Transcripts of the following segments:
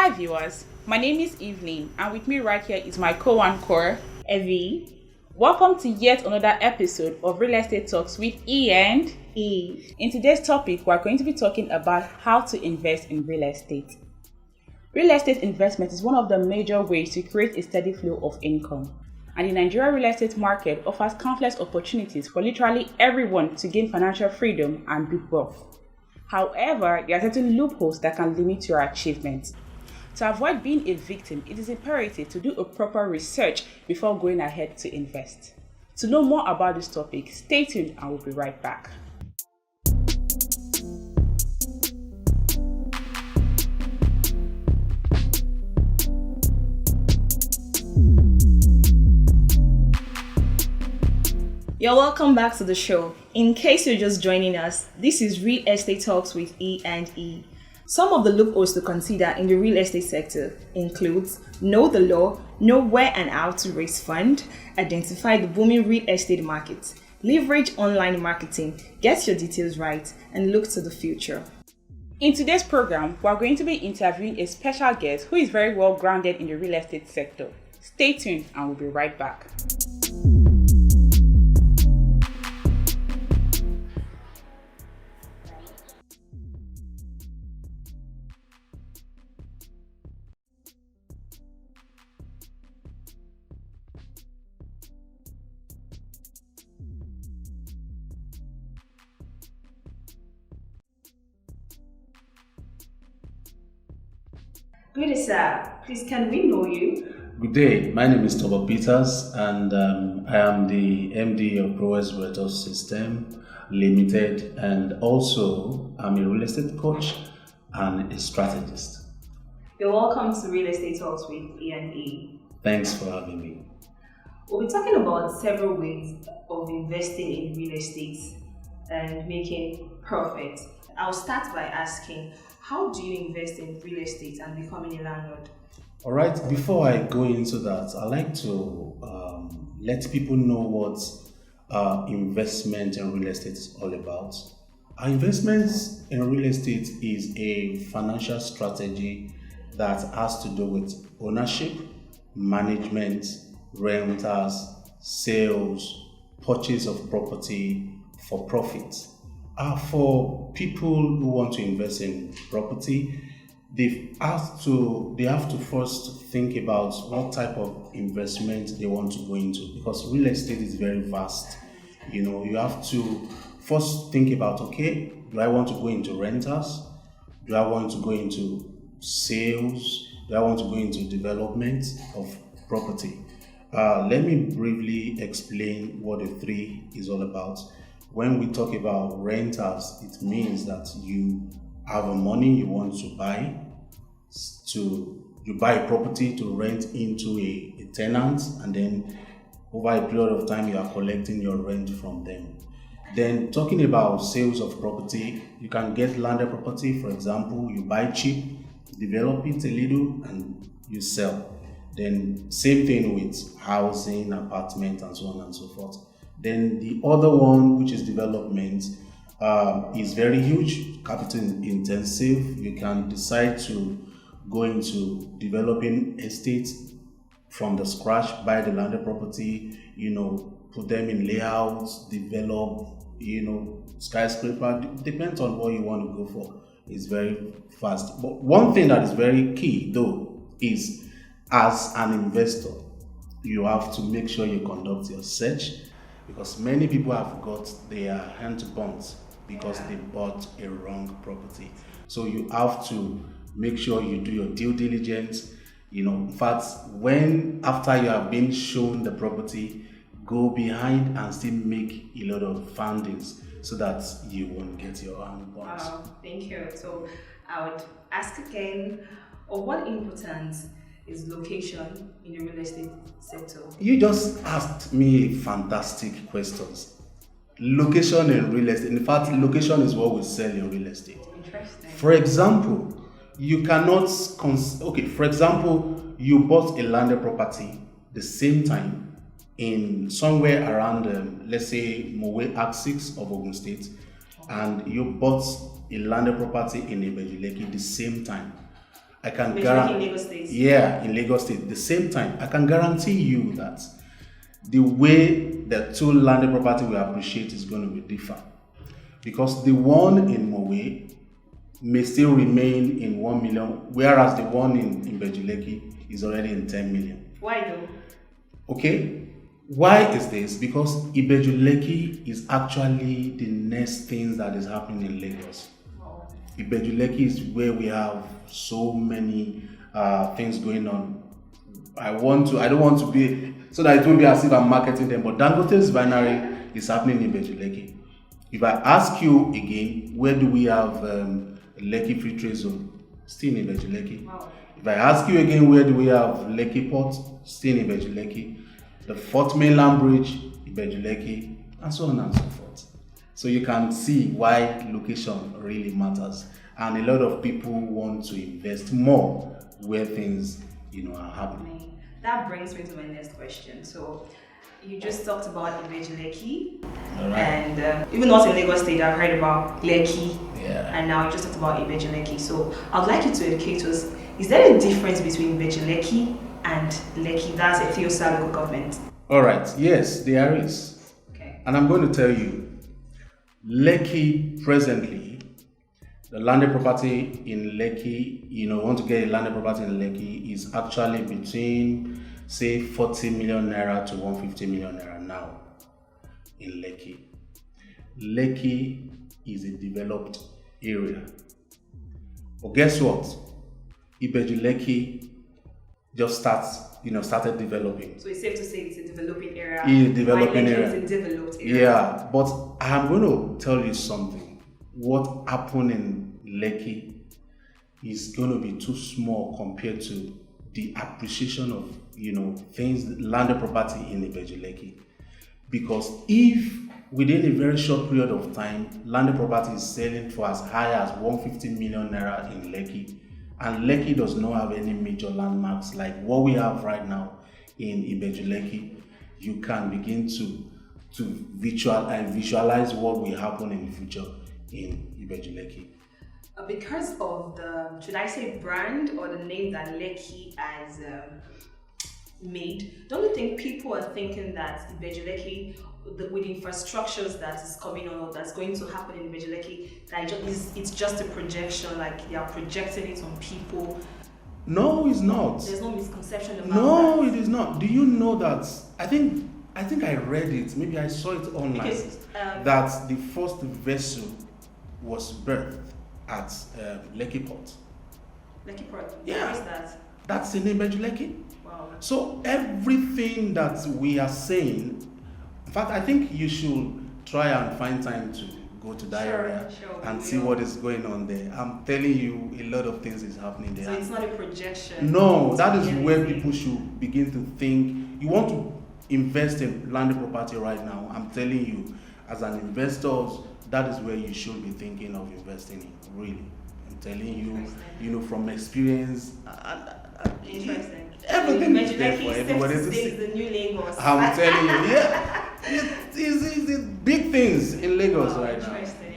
Hi viewers, my name is Evelyn and with me right here is my co-anchor, Evie. Welcome to yet another episode of Real Estate Talks with E and E. In today's topic, we're going to be talking about how to invest in real estate. Real estate investment is one of the major ways to create a steady flow of income. And the Nigerian real estate market offers countless opportunities for literally everyone to gain financial freedom and build wealth. However, there are certain loopholes that can limit your achievements. To avoid being a victim, it is imperative to do a proper research before going ahead to invest. To know more about this topic, stay tuned and we'll be right back. You're welcome back to the show. In case you're just joining us, this is Real Estate Talks with E and E. Some of the loopholes to consider in the real estate sector includes know the law, know where and how to raise fund, identify the booming real estate market, leverage online marketing, get your details right, and look to the future. In today's program, we're going to be interviewing a special guest who is very well grounded in the real estate sector. Stay tuned and we'll be right back. Good sir, please can we know you? Good day, my name is Toba Peters and I am the MD of Prowess Realtors System Limited, and also I'm a real estate coach and a strategist. You're welcome to Real Estate Talks with E and E. Thanks for having me. We'll be talking about several ways of investing in real estate and making profit. I'll start by asking, how do you invest in real estate and becoming a landlord? All right, before I go into that, I'd like to let people know what investment in real estate is all about. Our investments in real estate is a financial strategy that has to do with ownership, management, rentals, sales, purchase of property for profit. For people who want to invest in property, they have to first think about what type of investment they want to go into, because real estate is very vast. You have to first think about, okay, do I want to go into rentals? Do I want to go into sales? Do I want to go into development of property? Let me briefly explain what the three is all about. When we talk about rentals, it means that you have a money you want to buy, you buy a property to rent into a tenant, and then over a period of time you are collecting your rent from them. Then talking about sales of property, you can get landed property. For example, you buy cheap, develop it a little, and you sell. Then same thing with housing, apartment, and so on and so forth. Then the other one, which is development, is very huge, capital intensive. You can decide to go into developing estates from the scratch, buy the landed property, put them in layouts, develop, skyscraper. Depends on what you want to go for. It's very fast. But one thing that is very key though is, as an investor, you have to make sure you conduct your search, because many people have got their hand burnt because they bought a wrong property. So you have to make sure you do your due diligence. In fact, after you have been shown the property, go behind and still make a lot of findings so that you won't get your hand burnt. Wow, thank you. So I would ask again, of what importance is location in the real estate sector? You just asked me fantastic questions. Location in real estate. In fact, location is what we sell in real estate. Interesting. For example, you bought a landed property the same time in somewhere around, let's say, Mowe Axis of Ogun State, and you bought a landed property in Ibejuleki the same time. I can in guarantee. Lagos State. Yeah, in Lagos State. The same time, I can guarantee you that the way the two landed property will appreciate is going to be different. Because the one in Mowe may still remain in 1 million, whereas the one in Bejuleki is already in 10 million. Why though? Okay, why is this? Because Ibejuleki is actually the next thing that is happening in Lagos. Wow. Ibejuleki is where we have so many things going on. I don't want to be, so that it won't be as if I'm marketing them, but Dangote's binary is happening in Ibejuleki. If I ask you again, where do we have Lekki Free Trade Zone? Still in Ibejuleki. Wow. If I ask you again, where do we have Lekki Port? Still in Ibejuleki. The Fourth Mainland Bridge, Ibejuleki, and so on and so forth. So you can see why location really matters, and a lot of people want to invest more where things, are happening. That brings me to my next question. So, you just talked about Ibejuleki, Right. and even not in Lagos State, I've heard about Lekki, Yeah. and now you just talked about Ibejuleki. So, I'd like you to educate us. Is there a difference between Ibejuleki and Lekki? That's a Theosa local government. All right. Yes, there is. Okay. And I'm going to tell you, Lekki presently, the landed property in Lekki, want to get a landed property in Lekki is actually between, say, 40 million naira to 150 million naira now in Lekki. Lekki is a developed area. But guess what? Ibejuleki just started developing. So it's safe to say it's a developing area. Yeah, developing area. It's a developed area. Yeah, but I'm going to tell you something. What happened in Lekki is going to be too small compared to the appreciation of, things, landed property in Ibejuleki. Because if within a very short period of time, landed property is selling for as high as 150 million naira in Lekki, and Lekki does not have any major landmarks like what we have right now in Ibejuleki, you can begin to visualize what will happen in the future in Ibejuleki. Because of the, should I say, brand or the name that Lekki has made, don't you think people are thinking that Ibejuleki, with infrastructures that is coming on, that's going to happen in Ibejuleki, that it's just a projection, like they are projecting it on people? No, it's not. There's no misconception about No, that. it is not. Do you know that? I think I read it. Maybe I saw it online. Because, that the first vessel was berthed at Lekki Port. Lekki Port, Yeah. where is that? That's in Ibejuleki. Wow. So everything that we are saying, in fact, I think you should try and find time to go to that area and see what is going on there. I'm telling you, a lot of things is happening there. So it's not a projection. No, that is where people should begin to think. You want to invest in landed property right now. I'm telling you, as an investor, that is where you should be thinking of investing in. Really, I'm telling you, from experience. Interesting. Everything is there for everybody to see. The new Lagos. I'm telling you, yeah, it's big things in Lagos right now. Interesting.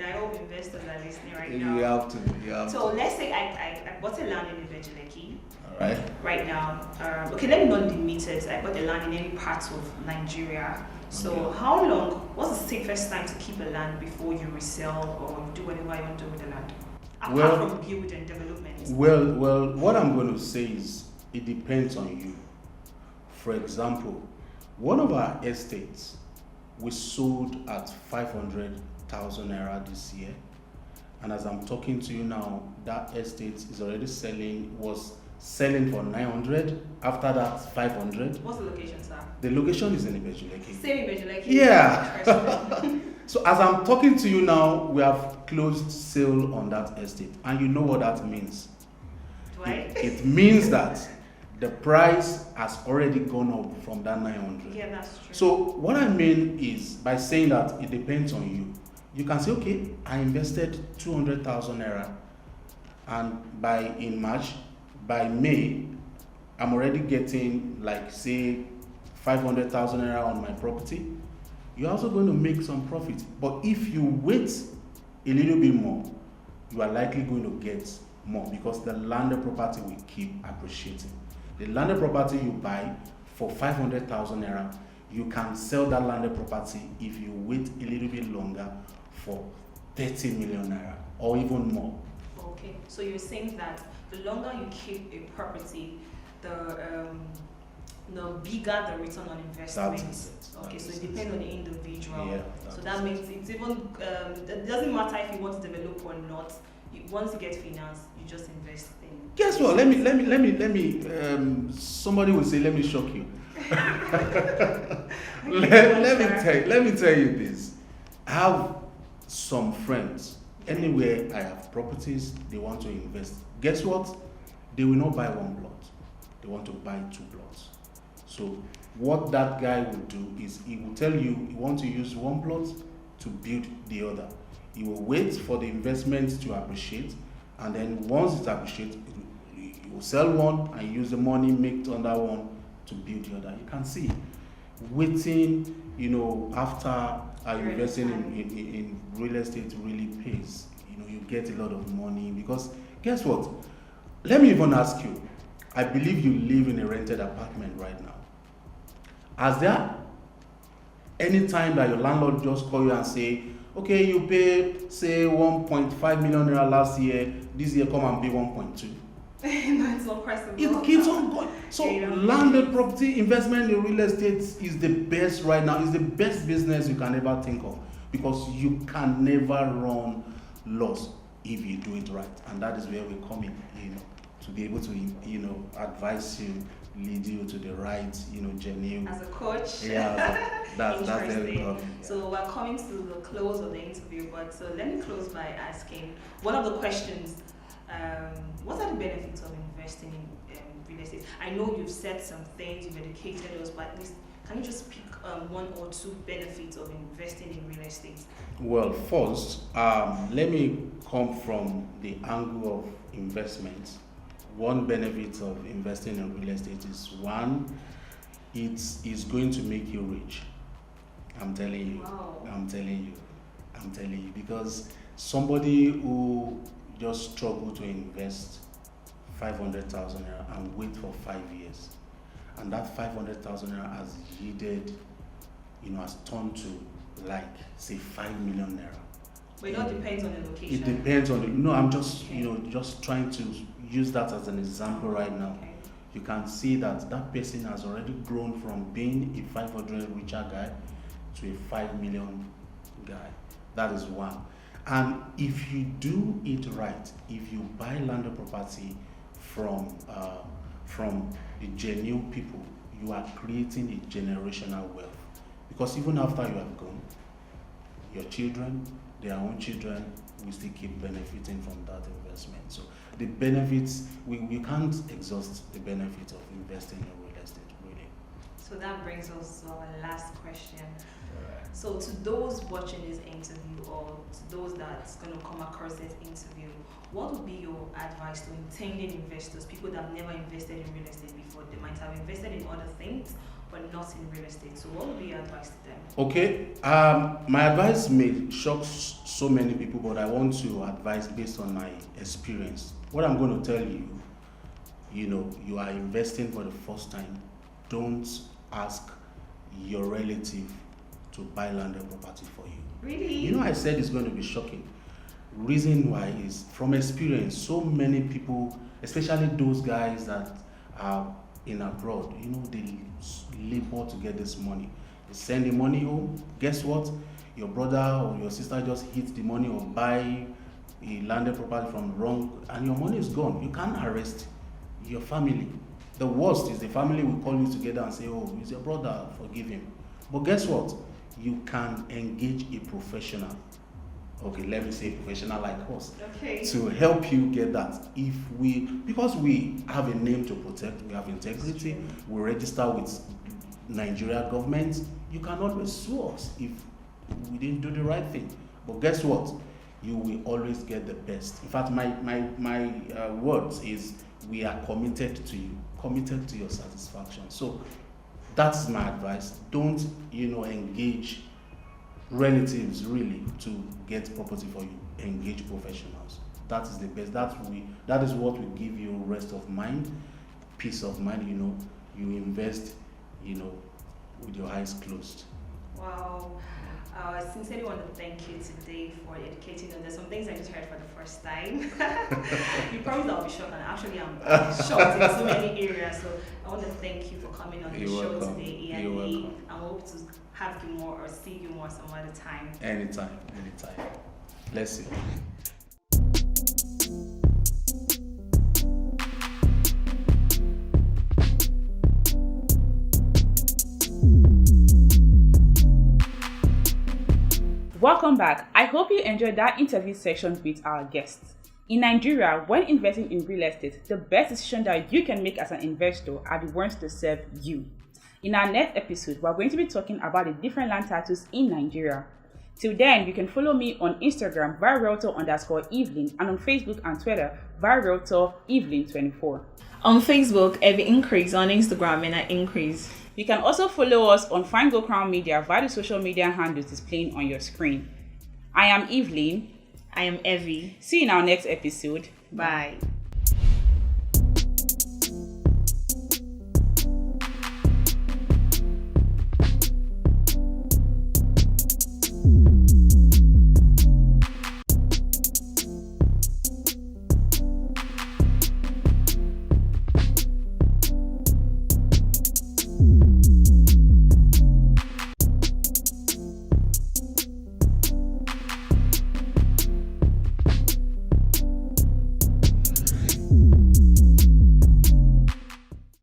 I hope investors are listening right You now. have to. So let's say I bought a land in Ibejuleki. All right. Right now, okay, let me not limit it. I bought a land in any part of Nigeria. So Okay. how long? What's the safest time to keep a land before you resell or do whatever you want to do with the land? Apart from build and development. Well, what I'm going to say is it depends on you. For example, one of our estates we sold at 500,000 naira this year, and as I'm talking to you now, that estate is already was selling for 900. After that, 500. What's the location, sir? The location is in Ibejuleki. Same Ibejuleki. Yeah. So as I'm talking to you now, we have closed sale on that estate, and you know what that means. Do I? It means that the price has already gone up from that 900. Yeah, that's true. So what I mean is, by saying that it depends on you, you can say, okay, I invested 200,000 naira, and in March, by May, I'm already getting like say 500,000 naira on my property. You're also going to make some profit. But if you wait a little bit more, you are likely going to get more because the landed property will keep appreciating. The landed property you buy for 500,000 naira, you can sell that landed property if you wait a little bit longer for 30 million naira or even more. Okay, so you're saying that the longer you keep a property, the bigger the return on investment. Okay, so it depends on the individual. Yeah, so that means it's even it doesn't matter if you want to develop or not. Once you get finance, you just invest in. Guess what? Let me. Somebody will say, "Let me shock you." let me tell you this. I have some friends. Anywhere I have properties, they want to invest. Guess what? They will not buy one plot. They want to buy 2 plots. So what that guy will do is he will tell you he wants to use one plot to build the other. He will wait for the investment to appreciate, and then once it appreciates, he will sell one and use the money made on that one to build the other. You can see waiting, after investing in real estate really pays. You get a lot of money because guess what? Let me even ask you. I believe you live in a rented apartment right now. Has there any time that your landlord just call you and say, okay, you pay say 1.5 million naira last year, this year come and pay 1.2? No, it's not possible. It keeps on going. So landed property investment in real estate is the best right now. It's the best business you can ever think of because you can never run loss if you do it right. And that is where we come in, to be able to, advise you, lead you to the right, genuine. As a coach. Yeah, that's where we come. Yeah. So we're coming to the close of the interview, but so let me close by asking one of the questions. What are the benefits of investing in real estate? I know you've said some things, you've educated us, but at least can you just pick 1 or 2 benefits of investing in real estate? Well, first, let me come from the angle of investment. One benefit of investing in real estate is it is going to make you rich. I'm telling you. Wow. I'm telling you because somebody who just struggle to invest 500,000 naira and wait for 5 years, and that 500,000 naira has yielded, has turned to say 5 million naira. But it all depends on the location. It depends on the. No, I'm just just trying to use that as an example right now. Okay. You can see that person has already grown from being a 500 richer guy to a 5 million guy. That is one. And if you do it right, if you buy landed property from the genuine people, you are creating a generational wealth. Because even after you have gone, your children, their own children, will still keep benefiting from that investment. So the benefits, we can't exhaust the benefits of investing in real estate, really. So that brings us to our last question. So to those watching this interview or to those that's going to come across this interview, what would be your advice to intending investors, people that have never invested in real estate before? They might have invested in other things, but not in real estate. So what would be your advice to them? Okay, my advice may shock so many people, but I want to advise based on my experience. What I'm going to tell you, you are investing for the first time. Don't ask your relative to buy landed property for you. Really? I said it's going to be shocking. Reason why is from experience. So many people, especially those guys that are in abroad, they labor to get this money. They send the money home. Guess what? Your brother or your sister just hit the money or buy a landed property from wrong, and your money is gone. You can't arrest your family. The worst is the family will call you together and say, "Oh, it's your brother, forgive him." But guess what? You can engage a professional. Okay, let me say a professional like us. Okay. To help you get that. Because we have a name to protect, we have integrity, we register with Nigeria government, you can always sue us if we didn't do the right thing. But guess what? You will always get the best. In fact, my words is we are committed to you, committed to your satisfaction. So that's my advice. Don't engage relatives really to get property for you. Engage professionals. that is the best. That is what will give you rest of mind, peace of mind. You invest, with your eyes closed. Wow. I sincerely want to thank you today for educating us. There's some things I just heard for the first time. You promised I'll be shocked, and actually I'm shocked in so many areas. So I want to thank you for coming on the show today, and I hope to have you more or see you more some other time. Anytime. Let's see. Welcome back. I hope you enjoyed that interview section with our guests. In Nigeria, when investing in real estate, the best decision that you can make as an investor are the ones to serve you. In our next episode, we're going to be talking about the different land titles in Nigeria. Till then, you can follow me on Instagram via Realtor_Evelyn and on Facebook and Twitter via Realtor Evelyn24. On Facebook, every increase. On Instagram, and I increase. You can also follow us on Find Go Crown Media via the social media handles displaying on your screen. I am Evelyn. I am Evie. See you in our next episode. Bye.